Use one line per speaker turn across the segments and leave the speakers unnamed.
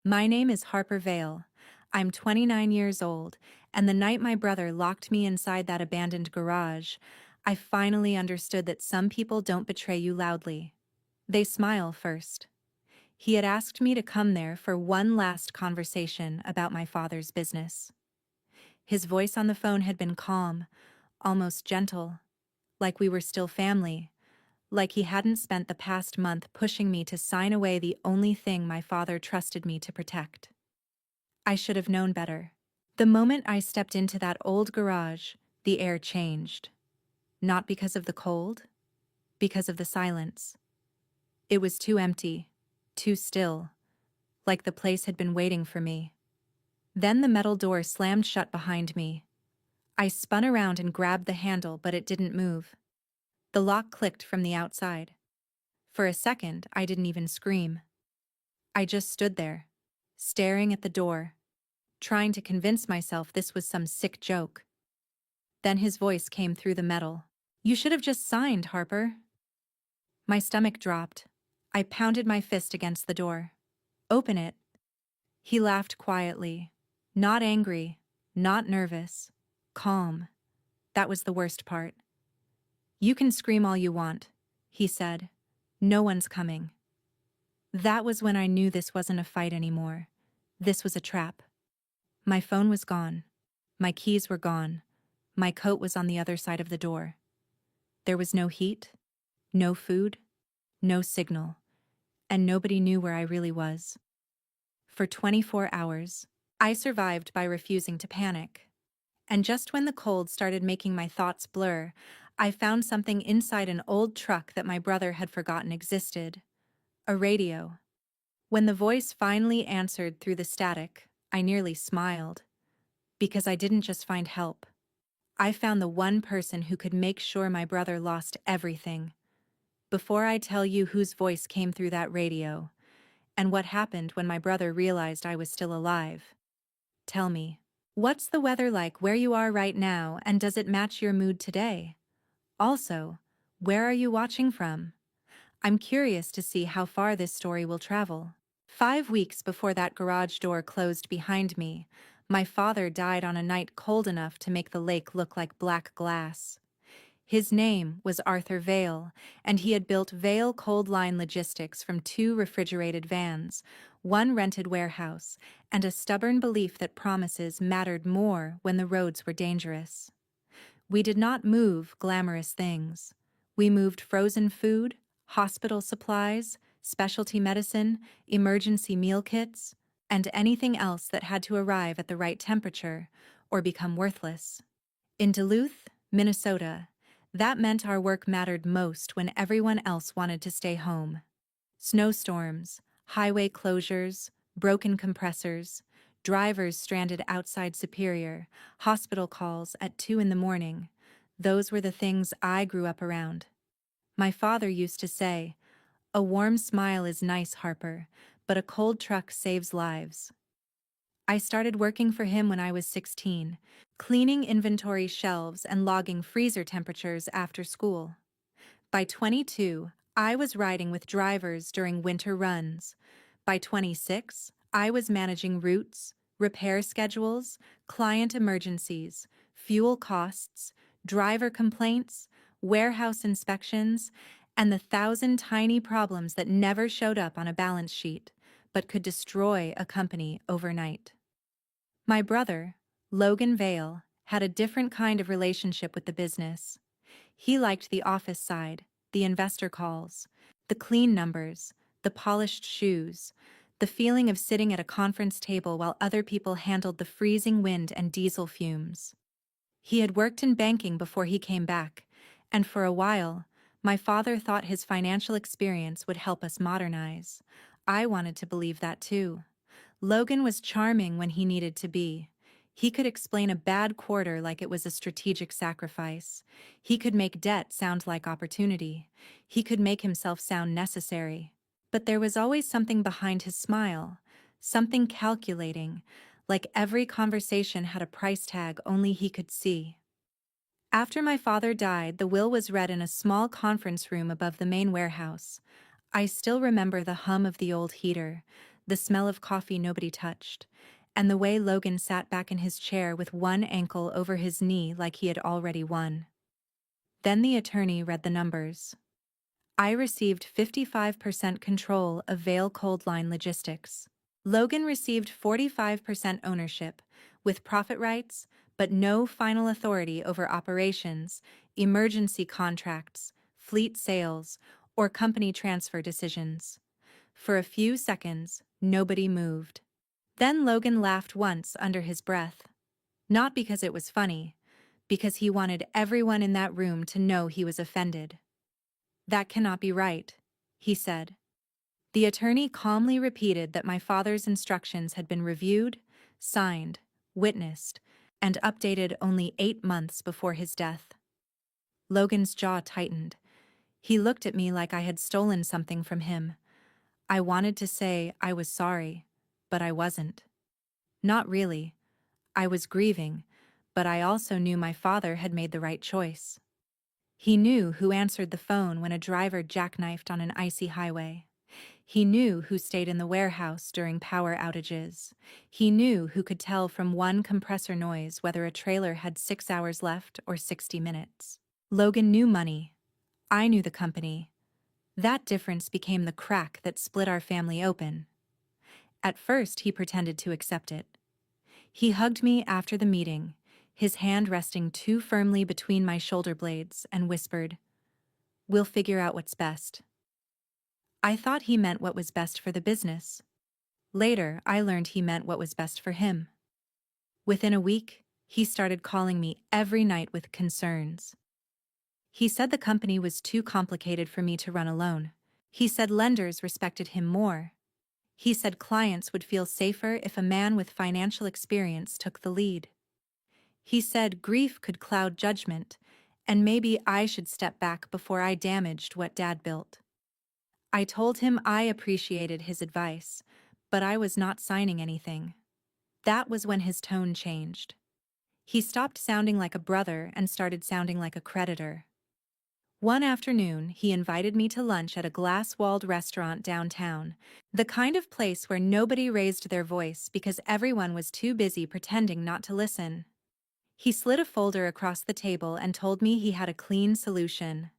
My name is Harper Vale. I'm 29 years old, and the night my brother locked me inside that abandoned garage, I finally understood that some people don't betray you loudly. They smile first. He had asked me to come there for one last conversation about my father's business. His voice on the phone had been calm, almost gentle, like we were still family, like he hadn't spent the past month pushing me to sign away the only thing my father trusted me to protect. I should have known better. The moment I stepped into that old garage, the air changed. Not because of the cold, because of the silence. It was too empty, too still, like the place had been waiting for me. Then the metal door slammed shut behind me. I spun around and grabbed the handle, but it didn't move. The lock clicked from the outside. For a second, I didn't even scream. I just stood there, staring at the door, trying to convince myself this was some sick joke. Then his voice came through the metal. "You should have just signed, Harper." My stomach dropped. I pounded my fist against the door. "Open it." He laughed quietly. Not angry, not nervous. Calm. That was the worst part. "You can scream all you want," he said. "No one's coming." That was when I knew this wasn't a fight anymore. This was a trap. My phone was gone. My keys were gone. My coat was on the other side of the door. There was no heat, no food, no signal, and nobody knew where I really was. For 24 hours, I survived by refusing to panic. And just when the cold started making my thoughts blur, I found something inside an old truck that my brother had forgotten existed. A radio. When the voice finally answered through the static, I nearly smiled. Because I didn't just find help. I found the one person who could make sure my brother lost everything. Before I tell you whose voice came through that radio, and what happened when my brother realized I was still alive, tell me, what's the weather like where you are right now, and does it match your mood today? Also, where are you watching from? I'm curious to see how far this story will travel. 5 weeks before that garage door closed behind me, my father died on a night cold enough to make the lake look like black glass. His name was Arthur Vale, and he had built Vale Cold Line Logistics from 2 refrigerated vans, 1 rented warehouse, and a stubborn belief that promises mattered more when the roads were dangerous. We did not move glamorous things. We moved frozen food, hospital supplies, specialty medicine, emergency meal kits, and anything else that had to arrive at the right temperature or become worthless. In Duluth, Minnesota, that meant our work mattered most when everyone else wanted to stay home. Snowstorms, highway closures, broken compressors, drivers stranded outside Superior, hospital calls at 2 in the morning. Those were the things I grew up around. My father used to say, "A warm smile is nice, Harper, but a cold truck saves lives." I started working for him when I was 16, cleaning inventory shelves and logging freezer temperatures after school. By 22, I was riding with drivers during winter runs. By 26, I was managing routes, repair schedules, client emergencies, fuel costs, driver complaints, warehouse inspections, and the 1,000 tiny problems that never showed up on a balance sheet, but could destroy a company overnight. My brother, Logan Vale, had a different kind of relationship with the business. He liked the office side, the investor calls, the clean numbers, the polished shoes, the feeling of sitting at a conference table while other people handled the freezing wind and diesel fumes. He had worked in banking before he came back, and for a while, my father thought his financial experience would help us modernize. I wanted to believe that too. Logan was charming when he needed to be. He could explain a bad quarter like it was a strategic sacrifice. He could make debt sound like opportunity. He could make himself sound necessary. But there was always something behind his smile, something calculating, like every conversation had a price tag only he could see. After my father died, the will was read in a small conference room above the main warehouse. I still remember the hum of the old heater, the smell of coffee nobody touched, and the way Logan sat back in his chair with one ankle over his knee like he had already won. Then the attorney read the numbers. I received 55% control of Vail Cold Line Logistics. Logan received 45% ownership, with profit rights, but no final authority over operations, emergency contracts, fleet sales, or company transfer decisions. For a few seconds, nobody moved. Then Logan laughed once under his breath. Not because it was funny, because he wanted everyone in that room to know he was offended. "That cannot be right," he said. The attorney calmly repeated that my father's instructions had been reviewed, signed, witnessed, and updated only 8 months before his death. Logan's jaw tightened. He looked at me like I had stolen something from him. I wanted to say I was sorry, but I wasn't. Not really. I was grieving, but I also knew my father had made the right choice. He knew who answered the phone when a driver jackknifed on an icy highway. He knew who stayed in the warehouse during power outages. He knew who could tell from one compressor noise whether a trailer had 6 hours left or 60 minutes. Logan knew money. I knew the company. That difference became the crack that split our family open. At first, he pretended to accept it. He hugged me after the meeting, his hand resting too firmly between my shoulder blades, and whispered, "We'll figure out what's best." I thought he meant what was best for the business. Later, I learned he meant what was best for him. Within a week, he started calling me every night with concerns. He said the company was too complicated for me to run alone. He said lenders respected him more. He said clients would feel safer if a man with financial experience took the lead. He said grief could cloud judgment, and maybe I should step back before I damaged what Dad built. I told him I appreciated his advice, but I was not signing anything. That was when his tone changed. He stopped sounding like a brother and started sounding like a creditor. One afternoon, he invited me to lunch at a glass-walled restaurant downtown, the kind of place where nobody raised their voice because everyone was too busy pretending not to listen. He slid a folder across the table and told me he had a clean solution.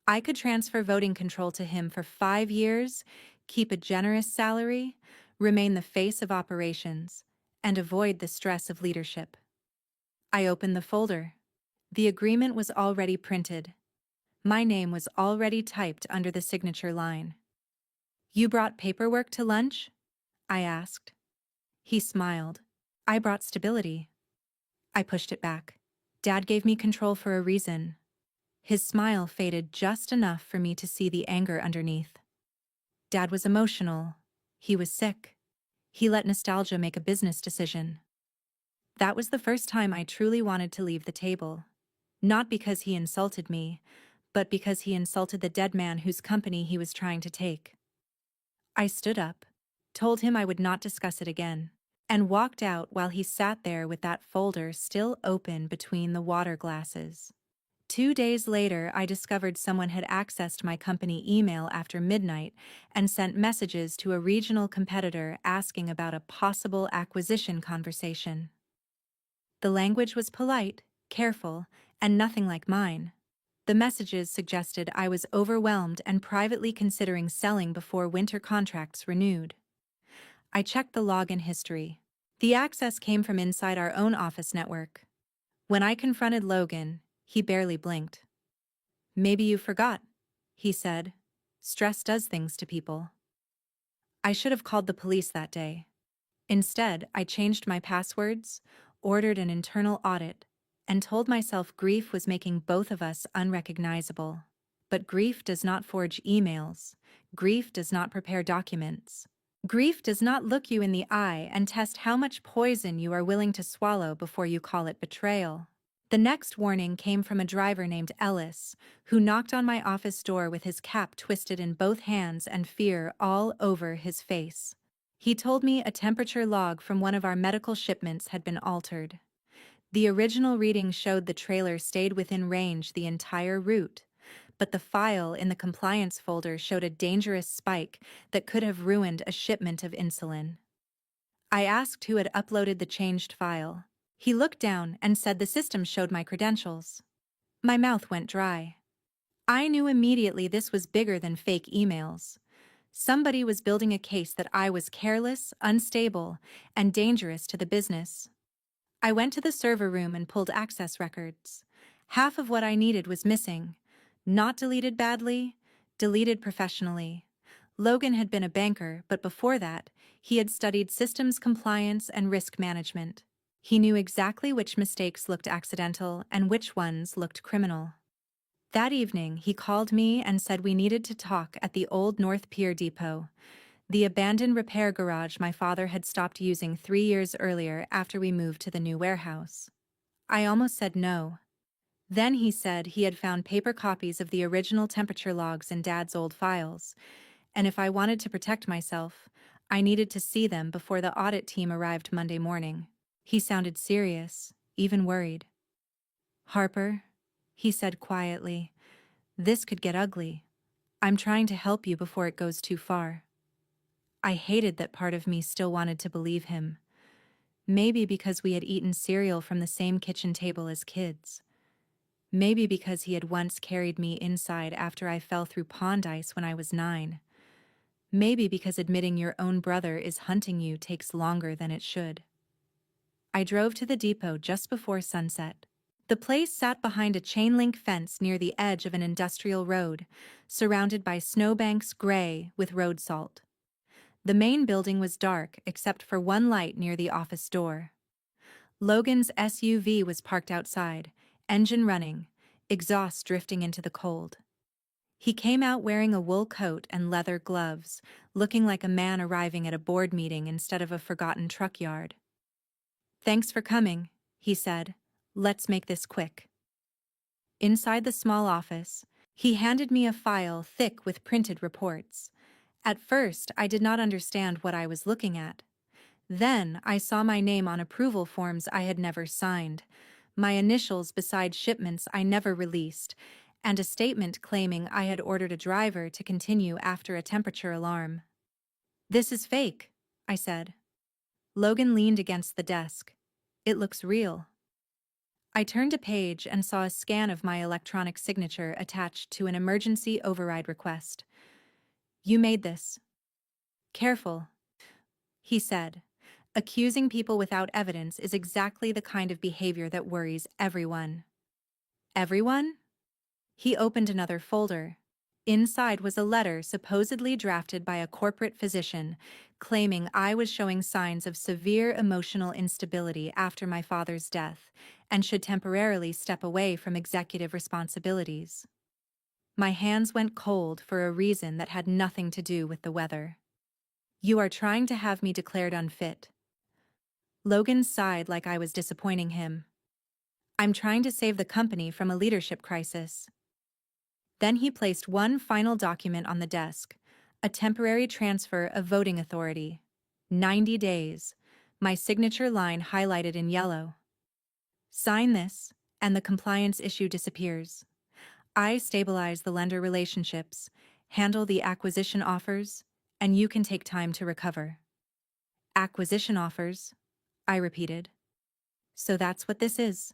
I could transfer voting control to him for 5 years, keep a generous salary, remain the face of operations, and avoid the stress of leadership. I opened the folder. The agreement was already printed. My name was already typed under the signature line. "You brought paperwork to lunch?" I asked. He smiled. "I brought stability." I pushed it back. "Dad gave me control for a reason." His smile faded just enough for me to see the anger underneath. Dad was emotional. He was sick. He let nostalgia make a business decision. That was the first time I truly wanted to leave the table. Not because he insulted me, but because he insulted the dead man whose company he was trying to take. I stood up, told him I would not discuss it again, and walked out while he sat there with that folder still open between the water glasses. 2 days later, I discovered someone had accessed my company email after midnight and sent messages to a regional competitor asking about a possible acquisition conversation. The language was polite, careful, and nothing like mine. The messages suggested I was overwhelmed and privately considering selling before winter contracts renewed. I checked the login history. The access came from inside our own office network. When I confronted Logan, he barely blinked. "Maybe you forgot," he said. "Stress does things to people." I should have called the police that day. Instead, I changed my passwords, ordered an internal audit, and told myself grief was making both of us unrecognizable. But grief does not forge emails. Grief does not prepare documents. Grief does not look you in the eye and test how much poison you are willing to swallow before you call it betrayal. The next warning came from a driver named Ellis, who knocked on my office door with his cap twisted in both hands and fear all over his face. He told me a temperature log from one of our medical shipments had been altered. The original reading showed the trailer stayed within range the entire route, but the file in the compliance folder showed a dangerous spike that could have ruined a shipment of insulin. I asked who had uploaded the changed file. He looked down and said the system showed my credentials. My mouth went dry. I knew immediately this was bigger than fake emails. Somebody was building a case that I was careless, unstable, and dangerous to the business. I went to the server room and pulled access records. Half of what I needed was missing. Not deleted badly, deleted professionally. Logan had been a banker, but before that, he had studied systems compliance and risk management. He knew exactly which mistakes looked accidental and which ones looked criminal. That evening, he called me and said we needed to talk at the old North Pier depot, the abandoned repair garage my father had stopped using 3 years earlier after we moved to the new warehouse. I almost said no. Then he said he had found paper copies of the original temperature logs in Dad's old files, and if I wanted to protect myself, I needed to see them before the audit team arrived Monday morning. He sounded serious, even worried. "Harper," he said quietly, "this could get ugly. I'm trying to help you before it goes too far." I hated that part of me still wanted to believe him. Maybe because we had eaten cereal from the same kitchen table as kids. Maybe because he had once carried me inside after I fell through pond ice when I was 9. Maybe because admitting your own brother is hunting you takes longer than it should. I drove to the depot just before sunset. The place sat behind a chain-link fence near the edge of an industrial road, surrounded by snowbanks gray with road salt. The main building was dark except for one light near the office door. Logan's SUV was parked outside, engine running, exhaust drifting into the cold. He came out wearing a wool coat and leather gloves, looking like a man arriving at a board meeting instead of a forgotten truck yard. "Thanks for coming," he said. "Let's make this quick." Inside the small office, he handed me a file thick with printed reports. At first, I did not understand what I was looking at. Then, I saw my name on approval forms I had never signed, my initials beside shipments I never released, and a statement claiming I had ordered a driver to continue after a temperature alarm. "This is fake," I said. Logan leaned against the desk. "It looks real." I turned a page and saw a scan of my electronic signature attached to an emergency override request. "You made this." "Careful," he said. "Accusing people without evidence is exactly the kind of behavior that worries everyone." "Everyone?" He opened another folder. Inside was a letter supposedly drafted by a corporate physician, claiming I was showing signs of severe emotional instability after my father's death and should temporarily step away from executive responsibilities. My hands went cold for a reason that had nothing to do with the weather. "You are trying to have me declared unfit." Logan sighed like I was disappointing him. "I'm trying to save the company from a leadership crisis." Then he placed one final document on the desk, a temporary transfer of voting authority. 90 days, my signature line highlighted in yellow. "Sign this, and the compliance issue disappears. I stabilize the lender relationships, handle the acquisition offers, and you can take time to recover." "Acquisition offers," I repeated. "So that's what this is."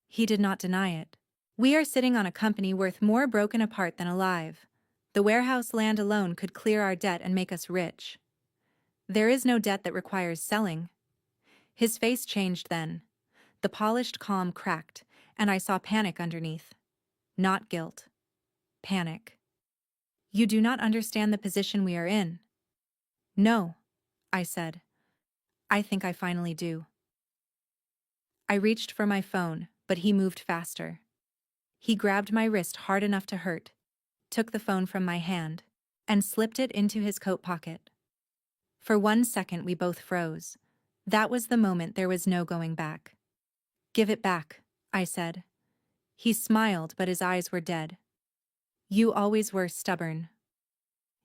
He did not deny it. "We are sitting on a company worth more broken apart than alive. The warehouse land alone could clear our debt and make us rich. There is no debt that requires selling." His face changed then. The polished calm cracked, and I saw panic underneath. Not guilt. Panic. "You do not understand the position we are in." "No," I said. "I think I finally do." I reached for my phone, but he moved faster. He grabbed my wrist hard enough to hurt, took the phone from my hand, and slipped it into his coat pocket. For 1 second we both froze. That was the moment there was no going back. "Give it back," I said. He smiled, but his eyes were dead. "You always were stubborn."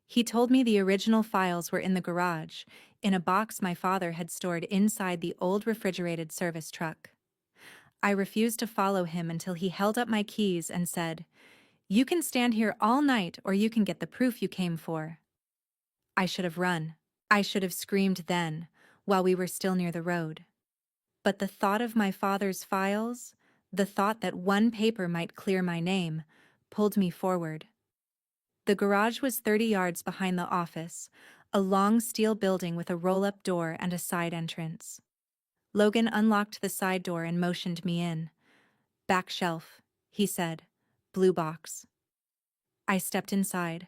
He told me the original files were in the garage, in a box my father had stored inside the old refrigerated service truck. I refused to follow him until he held up my keys and said, You can stand here all night or you can get the proof you came for. I should have run. I should have screamed then, while we were still near the road. But the thought of my father's files, the thought that one paper might clear my name, pulled me forward. The garage was 30 yards behind the office, a long steel building with a roll-up door and a side entrance. Logan unlocked the side door and motioned me in. Back shelf, he said. Blue box. I stepped inside.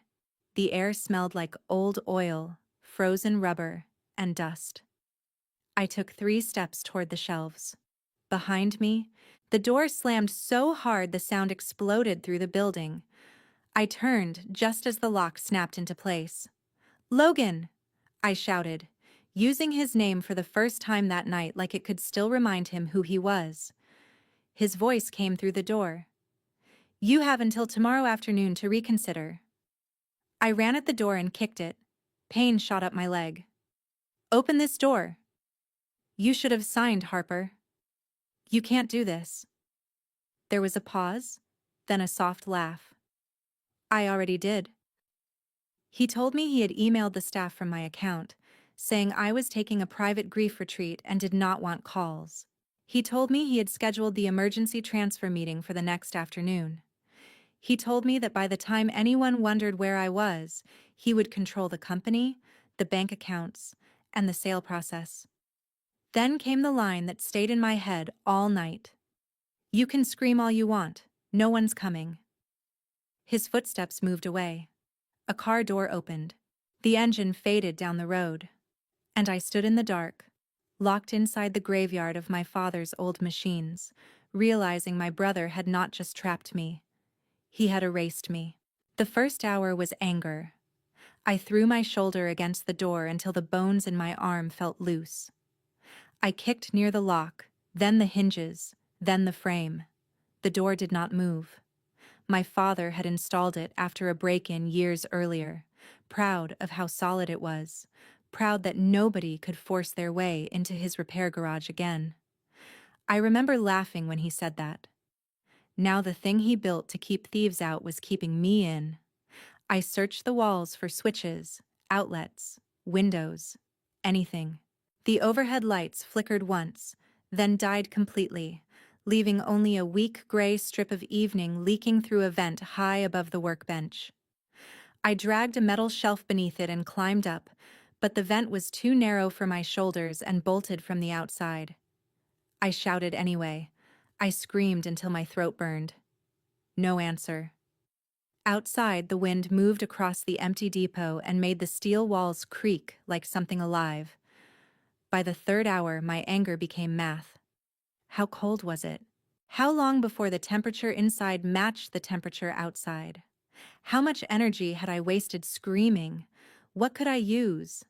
The air smelled like old oil, frozen rubber, and dust. I took 3 steps toward the shelves. Behind me, the door slammed so hard the sound exploded through the building. I turned just as the lock snapped into place. "Logan!" I shouted, using his name for the first time that night like it could still remind him who he was. His voice came through the door. "You have until tomorrow afternoon to reconsider." I ran at the door and kicked it. Pain shot up my leg. "Open this door." "You should have signed, Harper." "You can't do this." There was a pause, then a soft laugh. "I already did." He told me he had emailed the staff from my account, saying I was taking a private grief retreat and did not want calls. He told me he had scheduled the emergency transfer meeting for the next afternoon. He told me that by the time anyone wondered where I was, he would control the company, the bank accounts, and the sale process. Then came the line that stayed in my head all night. "You can scream all you want. No one's coming." His footsteps moved away. A car door opened. The engine faded down the road. And I stood in the dark, locked inside the graveyard of my father's old machines, realizing my brother had not just trapped me. He had erased me. The first hour was anger. I threw my shoulder against the door until the bones in my arm felt loose. I kicked near the lock, then the hinges, then the frame. The door did not move. My father had installed it after a break-in years earlier, proud of how solid it was, proud that nobody could force their way into his repair garage again. I remember laughing when he said that. Now the thing he built to keep thieves out was keeping me in. I searched the walls for switches, outlets, windows, anything. The overhead lights flickered once, then died completely, leaving only a weak gray strip of evening leaking through a vent high above the workbench. I dragged a metal shelf beneath it and climbed up, but the vent was too narrow for my shoulders and bolted from the outside. I shouted anyway. I screamed until my throat burned. No answer. Outside, the wind moved across the empty depot and made the steel walls creak like something alive. By the 3rd hour, my anger became math. How cold was it? How long before the temperature inside matched the temperature outside? How much energy had I wasted screaming? What could I use?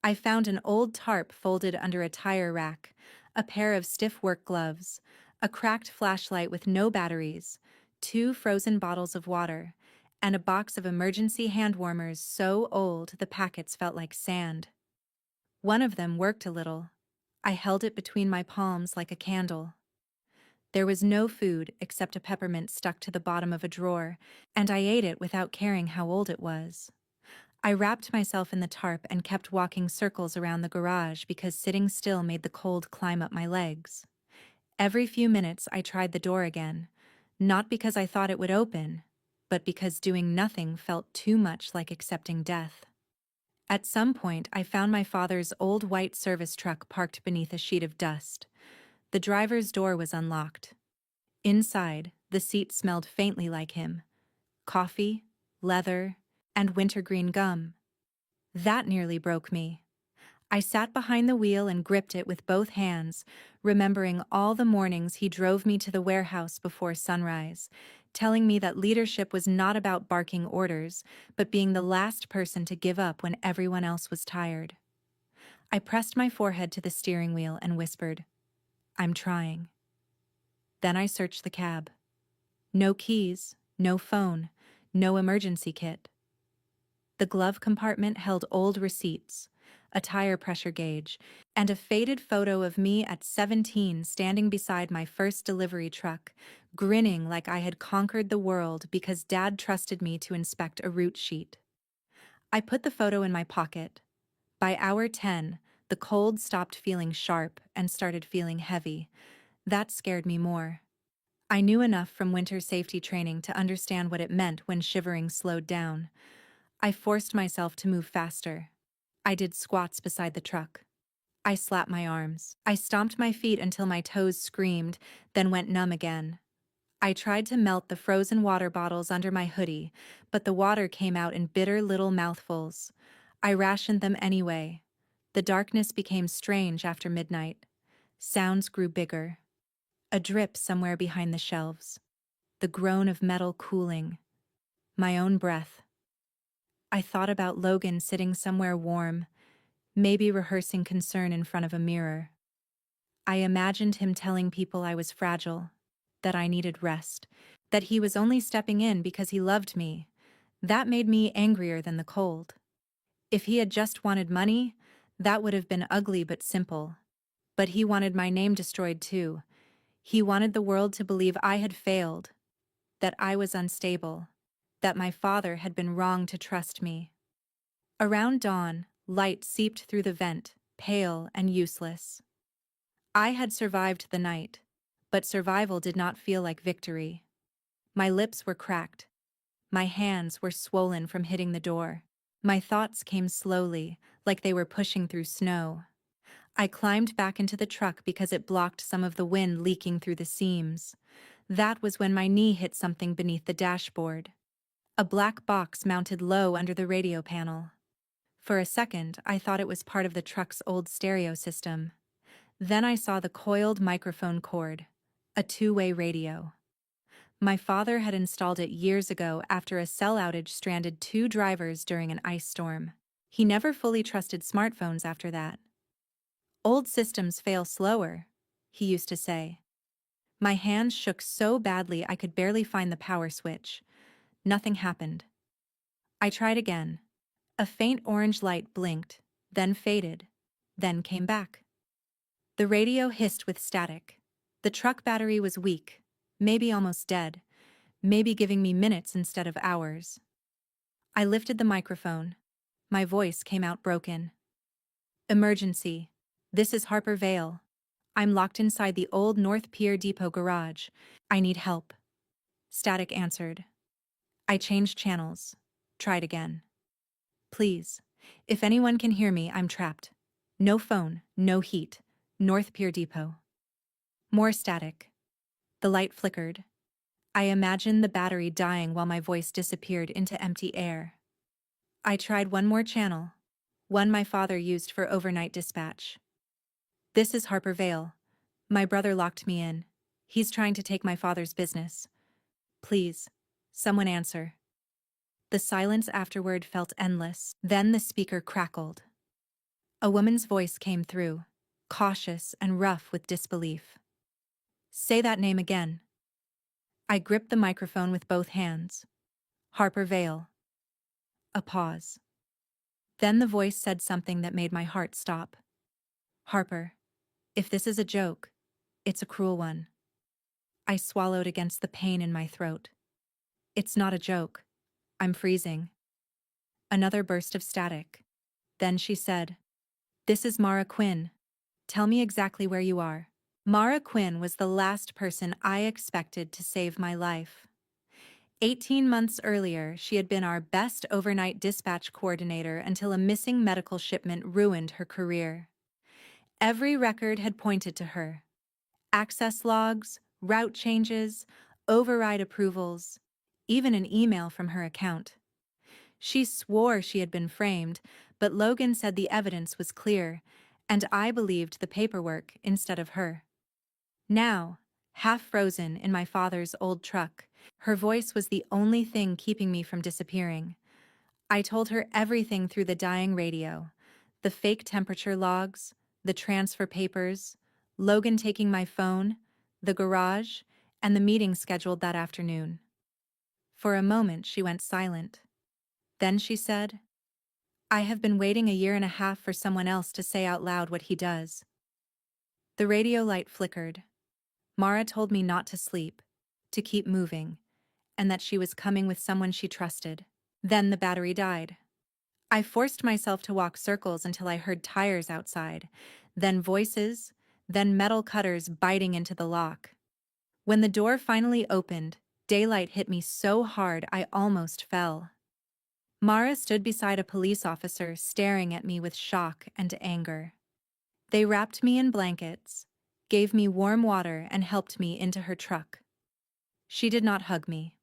I found an old tarp folded under a tire rack, a pair of stiff work gloves, a cracked flashlight with no batteries, 2 frozen bottles of water, and a box of emergency hand warmers so old the packets felt like sand. One of them worked a little. I held it between my palms like a candle. There was no food except a peppermint stuck to the bottom of a drawer, and I ate it without caring how old it was. I wrapped myself in the tarp and kept walking circles around the garage because sitting still made the cold climb up my legs. Every few minutes I tried the door again, not because I thought it would open, but because doing nothing felt too much like accepting death. At some point, I found my father's old white service truck parked beneath a sheet of dust. The driver's door was unlocked. Inside, the seat smelled faintly like him. Coffee, leather, and wintergreen gum. That nearly broke me. I sat behind the wheel and gripped it with both hands, remembering all the mornings he drove me to the warehouse before sunrise, telling me that leadership was not about barking orders, but being the last person to give up when everyone else was tired. I pressed my forehead to the steering wheel and whispered, "I'm trying." Then I searched the cab. No keys, no phone, no emergency kit. The glove compartment held old receipts, a tire pressure gauge, and a faded photo of me at 17 standing beside my first delivery truck, grinning like I had conquered the world because Dad trusted me to inspect a route sheet. I put the photo in my pocket. By hour 10, the cold stopped feeling sharp and started feeling heavy. That scared me more. I knew enough from winter safety training to understand what it meant when shivering slowed down. I forced myself to move faster. I did squats beside the truck. I slapped my arms. I stomped my feet until my toes screamed, then went numb again. I tried to melt the frozen water bottles under my hoodie, but the water came out in bitter little mouthfuls. I rationed them anyway. The darkness became strange after midnight. Sounds grew bigger. A drip somewhere behind the shelves. The groan of metal cooling. My own breath. I thought about Logan sitting somewhere warm, maybe rehearsing concern in front of a mirror. I imagined him telling people I was fragile, that I needed rest, that he was only stepping in because he loved me. That made me angrier than the cold. If he had just wanted money, that would have been ugly but simple. But he wanted my name destroyed too. He wanted the world to believe I had failed, that I was unstable, that my father had been wrong to trust me. Around dawn, light seeped through the vent, pale and useless. I had survived the night, but survival did not feel like victory. My lips were cracked. My hands were swollen from hitting the door. My thoughts came slowly, like they were pushing through snow. I climbed back into the truck because it blocked some of the wind leaking through the seams. That was when my knee hit something beneath the dashboard. A black box mounted low under the radio panel. For a second, I thought it was part of the truck's old stereo system. Then I saw the coiled microphone cord, a two-way radio. My father had installed it years ago after a cell outage stranded 2 drivers during an ice storm. He never fully trusted smartphones after that. Old systems fail slower, he used to say. My hands shook so badly I could barely find the power switch. Nothing happened. I tried again. A faint orange light blinked, then faded, then came back. The radio hissed with static. The truck battery was weak, maybe almost dead, maybe giving me minutes instead of hours. I lifted the microphone. My voice came out broken. Emergency. This is Harper Vale. I'm locked inside the old North Pier Depot garage. I need help. Static answered. I changed channels. Tried again. Please. If anyone can hear me, I'm trapped. No phone, no heat. North Pier Depot. More static. The light flickered. I imagined the battery dying while my voice disappeared into empty air. I tried one more channel, one my father used for overnight dispatch. This is Harper Vale. My brother locked me in. He's trying to take my father's business. Please, someone answer. The silence afterward felt endless. Then the speaker crackled. A woman's voice came through, cautious and rough with disbelief. Say that name again. I gripped the microphone with both hands. Harper Vale. A pause. Then the voice said something that made my heart stop. Harper, if this is a joke, it's a cruel one. I swallowed against the pain in my throat. It's not a joke. I'm freezing. Another burst of static. Then she said, This is Mara Quinn. Tell me exactly where you are. Mara Quinn was the last person I expected to save my life. 18 months earlier, she had been our best overnight dispatch coordinator until a missing medical shipment ruined her career. Every record had pointed to her. Access logs, route changes, override approvals, even an email from her account. She swore she had been framed, but Logan said the evidence was clear, and I believed the paperwork instead of her. Now, half frozen in my father's old truck, her voice was the only thing keeping me from disappearing. I told her everything through the dying radio, the fake temperature logs, the transfer papers, Logan taking my phone, the garage, and the meeting scheduled that afternoon. For a moment she went silent. Then she said, I have been waiting 1.5 years for someone else to say out loud what he does. The radio light flickered. Mara told me not to sleep, to keep moving, and that she was coming with someone she trusted. Then the battery died. I forced myself to walk circles until I heard tires outside, then voices, then metal cutters biting into the lock. When the door finally opened, daylight hit me so hard I almost fell. Mara stood beside a police officer staring at me with shock and anger. They wrapped me in blankets, gave me warm water and helped me into her truck. She did not hug me.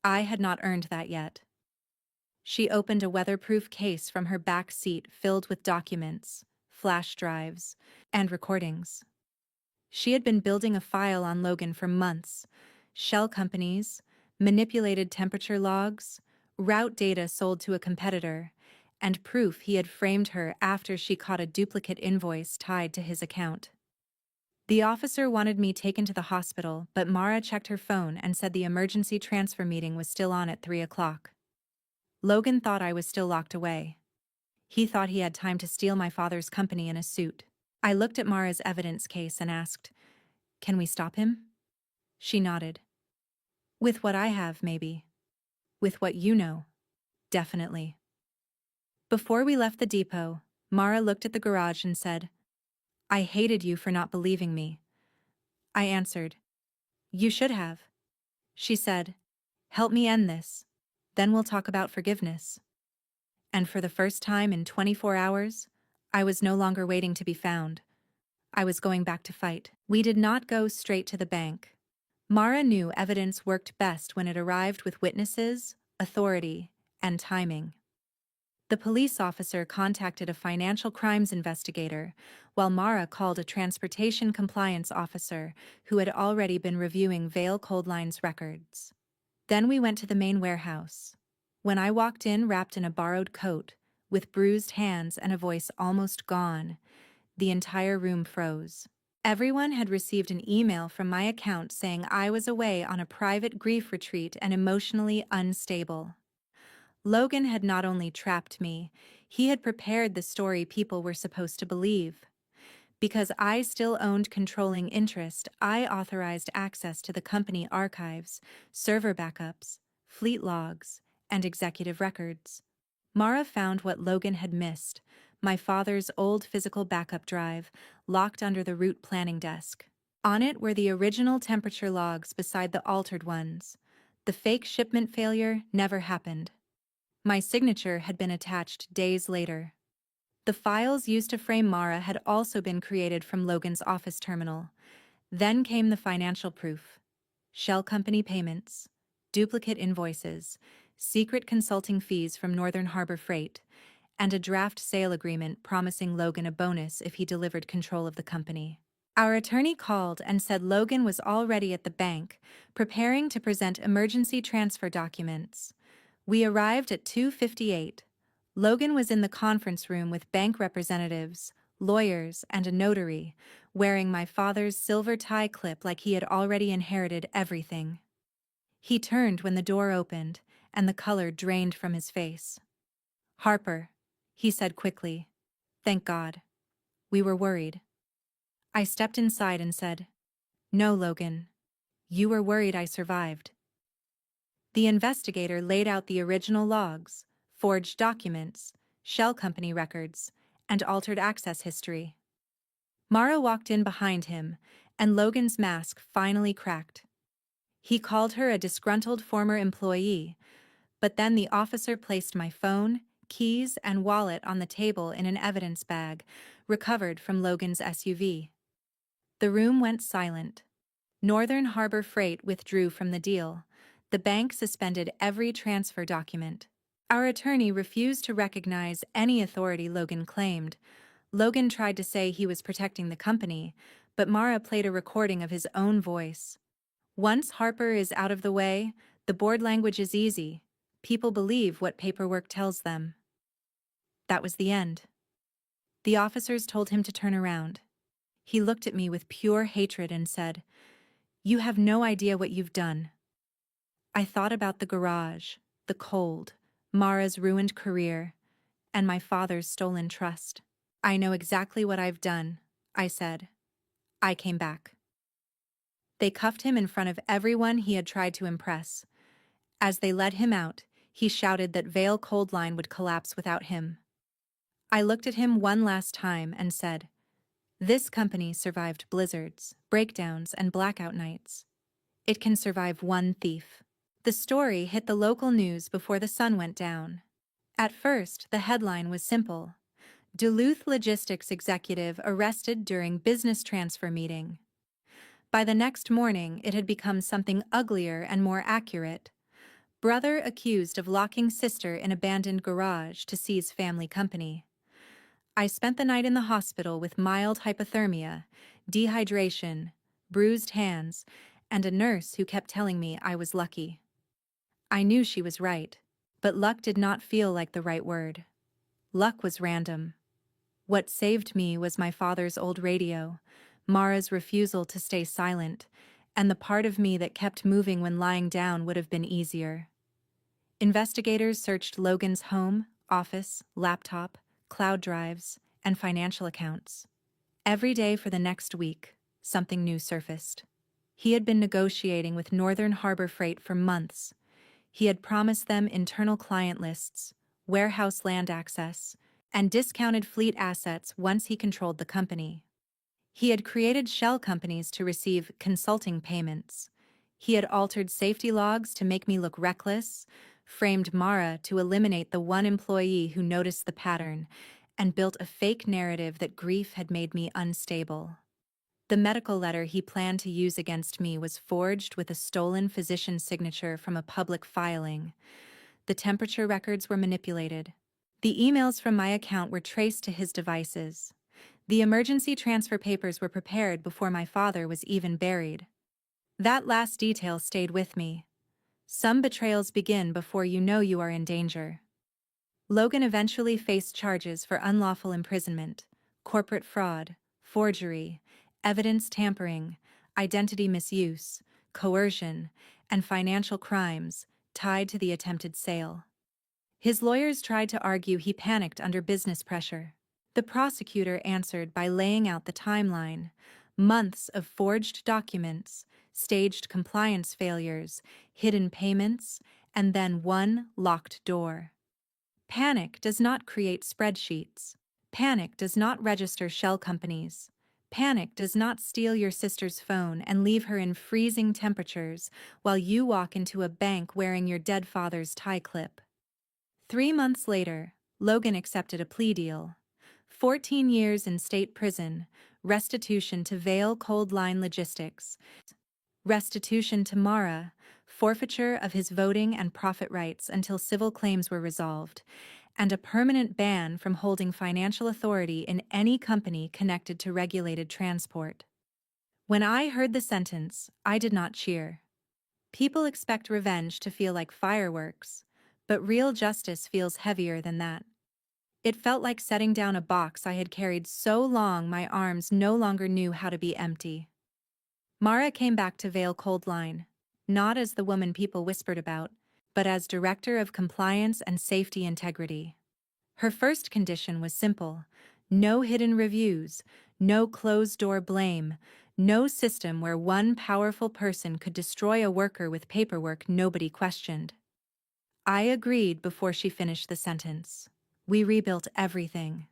I had not earned that yet. She opened a weatherproof case from her back seat filled with documents, flash drives, and recordings. She had been building a file on Logan for months. Shell companies, manipulated temperature logs, route data sold to a competitor, and proof he had framed her after she caught a duplicate invoice tied to his account. The officer wanted me taken to the hospital, but Mara checked her phone and said the emergency transfer meeting was still on at 3 o'clock. Logan thought I was still locked away. He thought he had time to steal my father's company in a suit. I looked at Mara's evidence case and asked, "Can we stop him?" She nodded. "With what I have, maybe. With what you know, definitely." Before we left the depot, Mara looked at the garage and said, "I hated you for not believing me." I answered, "You should have." She said, "Help me end this. Then we'll talk about forgiveness." And for the first time in 24 hours, I was no longer waiting to be found. I was going back to fight. We did not go straight to the bank. Mara knew evidence worked best when it arrived with witnesses, authority, and timing. The police officer contacted a financial crimes investigator, while Mara called a transportation compliance officer who had already been reviewing Vail Cold Line's records. Then we went to the main warehouse. When I walked in wrapped in a borrowed coat, with bruised hands and a voice almost gone, the entire room froze. Everyone had received an email from my account saying I was away on a private grief retreat and emotionally unstable. Logan had not only trapped me, he had prepared the story people were supposed to believe. Because I still owned controlling interest, I authorized access to the company archives, server backups, fleet logs, and executive records. Mara found what Logan had missed, my father's old physical backup drive, locked under the route planning desk. On it were the original temperature logs beside the altered ones. The fake shipment failure never happened. My signature had been attached days later. The files used to frame Mara had also been created from Logan's office terminal. Then came the financial proof. Shell company payments, duplicate invoices, secret consulting fees from Northern Harbor Freight, and a draft sale agreement promising Logan a bonus if he delivered control of the company. Our attorney called and said Logan was already at the bank, preparing to present emergency transfer documents. We arrived at 2:58. Logan was in the conference room with bank representatives, lawyers, and a notary, wearing my father's silver tie clip like he had already inherited everything. He turned when the door opened, and the color drained from his face. "Harper," he said quickly. "Thank God. We were worried." I stepped inside and said, "No, Logan. You were worried I survived." The investigator laid out the original logs, forged documents, shell company records, and altered access history. Mara walked in behind him, and Logan's mask finally cracked. He called her a disgruntled former employee, but then the officer placed my phone, keys, and wallet on the table in an evidence bag, recovered from Logan's SUV. The room went silent. Northern Harbor Freight withdrew from the deal. The bank suspended every transfer document. Our attorney refused to recognize any authority Logan claimed. Logan tried to say he was protecting the company, but Mara played a recording of his own voice. "Once Harper is out of the way, the board language is easy. People believe what paperwork tells them." That was the end. The officers told him to turn around. He looked at me with pure hatred and said, "You have no idea what you've done." I thought about the garage, the cold, Mara's ruined career, and my father's stolen trust. "I know exactly what I've done," I said. "I came back." They cuffed him in front of everyone he had tried to impress. As they led him out, he shouted that Vale Cold Line would collapse without him. I looked at him one last time and said, "This company survived blizzards, breakdowns, and blackout nights. It can survive one thief." The story hit the local news before the sun went down. At first, the headline was simple: Duluth logistics executive arrested during business transfer meeting. By the next morning, it had become something uglier and more accurate. Brother accused of locking sister in abandoned garage to seize family company. I spent the night in the hospital with mild hypothermia, dehydration, bruised hands, and a nurse who kept telling me I was lucky. I knew she was right, but luck did not feel like the right word. Luck was random. What saved me was my father's old radio, Mara's refusal to stay silent, and the part of me that kept moving when lying down would have been easier. Investigators searched Logan's home, office, laptop, cloud drives, and financial accounts. Every day for the next week, something new surfaced. He had been negotiating with Northern Harbor Freight for months. He had promised them internal client lists, warehouse land access, and discounted fleet assets once he controlled the company. He had created shell companies to receive consulting payments. He had altered safety logs to make me look reckless, framed Mara to eliminate the one employee who noticed the pattern, and built a fake narrative that grief had made me unstable. The medical letter he planned to use against me was forged with a stolen physician's signature from a public filing. The temperature records were manipulated. The emails from my account were traced to his devices. The emergency transfer papers were prepared before my father was even buried. That last detail stayed with me. Some betrayals begin before you know you are in danger. Logan eventually faced charges for unlawful imprisonment, corporate fraud, forgery, evidence tampering, identity misuse, coercion, and financial crimes tied to the attempted sale. His lawyers tried to argue he panicked under business pressure. The prosecutor answered by laying out the timeline: months of forged documents, staged compliance failures, hidden payments, and then one locked door. Panic does not create spreadsheets. Panic does not register shell companies. Panic does not steal your sister's phone and leave her in freezing temperatures while you walk into a bank wearing your dead father's tie clip. 3 months later, Logan accepted a plea deal. 14 years in state prison, restitution to Vale Cold Line Logistics, restitution to Mara, forfeiture of his voting and profit rights until civil claims were resolved, and a permanent ban from holding financial authority in any company connected to regulated transport. When I heard the sentence, I did not cheer. People expect revenge to feel like fireworks, but real justice feels heavier than that. It felt like setting down a box I had carried so long my arms no longer knew how to be empty. Mara came back to Vale Cold Line, not as the woman people whispered about, but as Director of Compliance and Safety Integrity. Her first condition was simple: no hidden reviews, no closed-door blame, no system where one powerful person could destroy a worker with paperwork nobody questioned. I agreed before she finished the sentence. We rebuilt everything.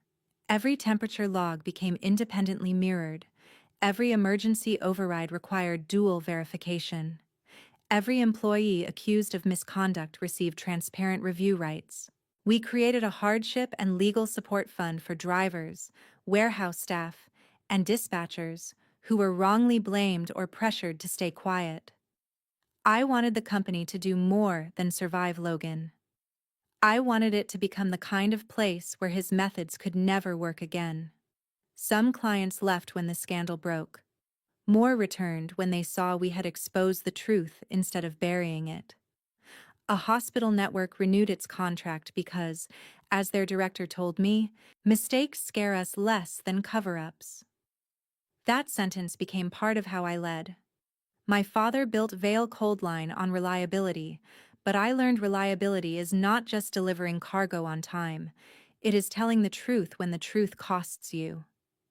Every temperature log became independently mirrored. Every emergency override required dual verification. Every employee accused of misconduct received transparent review rights. We created a hardship and legal support fund for drivers, warehouse staff, and dispatchers who were wrongly blamed or pressured to stay quiet. I wanted the company to do more than survive Logan. I wanted it to become the kind of place where his methods could never work again. Some clients left when the scandal broke. More returned when they saw we had exposed the truth instead of burying it. A hospital network renewed its contract because, as their director told me, mistakes scare us less than cover-ups. That sentence became part of how I led. My father built Vale Cold Line on reliability, but I learned reliability is not just delivering cargo on time. It is telling the truth when the truth costs you.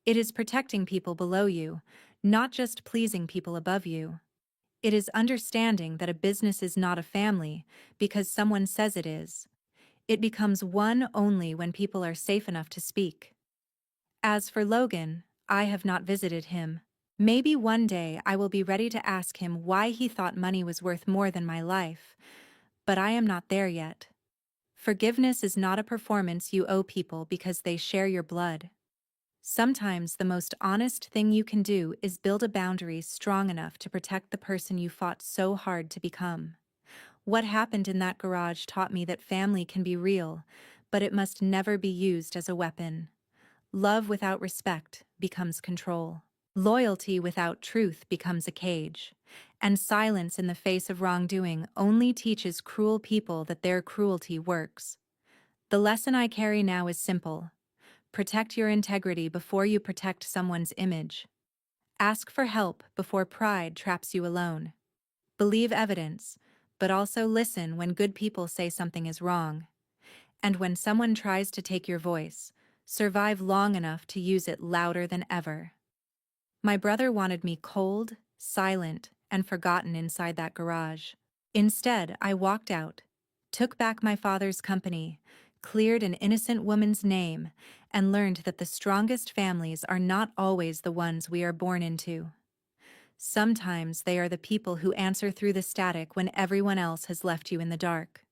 It is protecting people below you, not just pleasing people above you. It is understanding that a business is not a family because someone says it is. It becomes one only when people are safe enough to speak. As for Logan, I have not visited him. Maybe one day I will be ready to ask him why he thought money was worth more than my life, but I am not there yet. Forgiveness is not a performance you owe people because they share your blood. Sometimes the most honest thing you can do is build a boundary strong enough to protect the person you fought so hard to become. What happened in that garage taught me that family can be real, but it must never be used as a weapon. Love without respect becomes control. Loyalty without truth becomes a cage. And silence in the face of wrongdoing only teaches cruel people that their cruelty works. The lesson I carry now is simple. Protect your integrity before you protect someone's image. Ask for help before pride traps you alone. Believe evidence, but also listen when good people say something is wrong. And when someone tries to take your voice, survive long enough to use it louder than ever. My brother wanted me cold, silent, and forgotten inside that garage. Instead, I walked out, took back my father's company, cleared an innocent woman's name, and learned that the strongest families are not always the ones we are born into. Sometimes they are the people who answer through the static when everyone else has left you in the dark.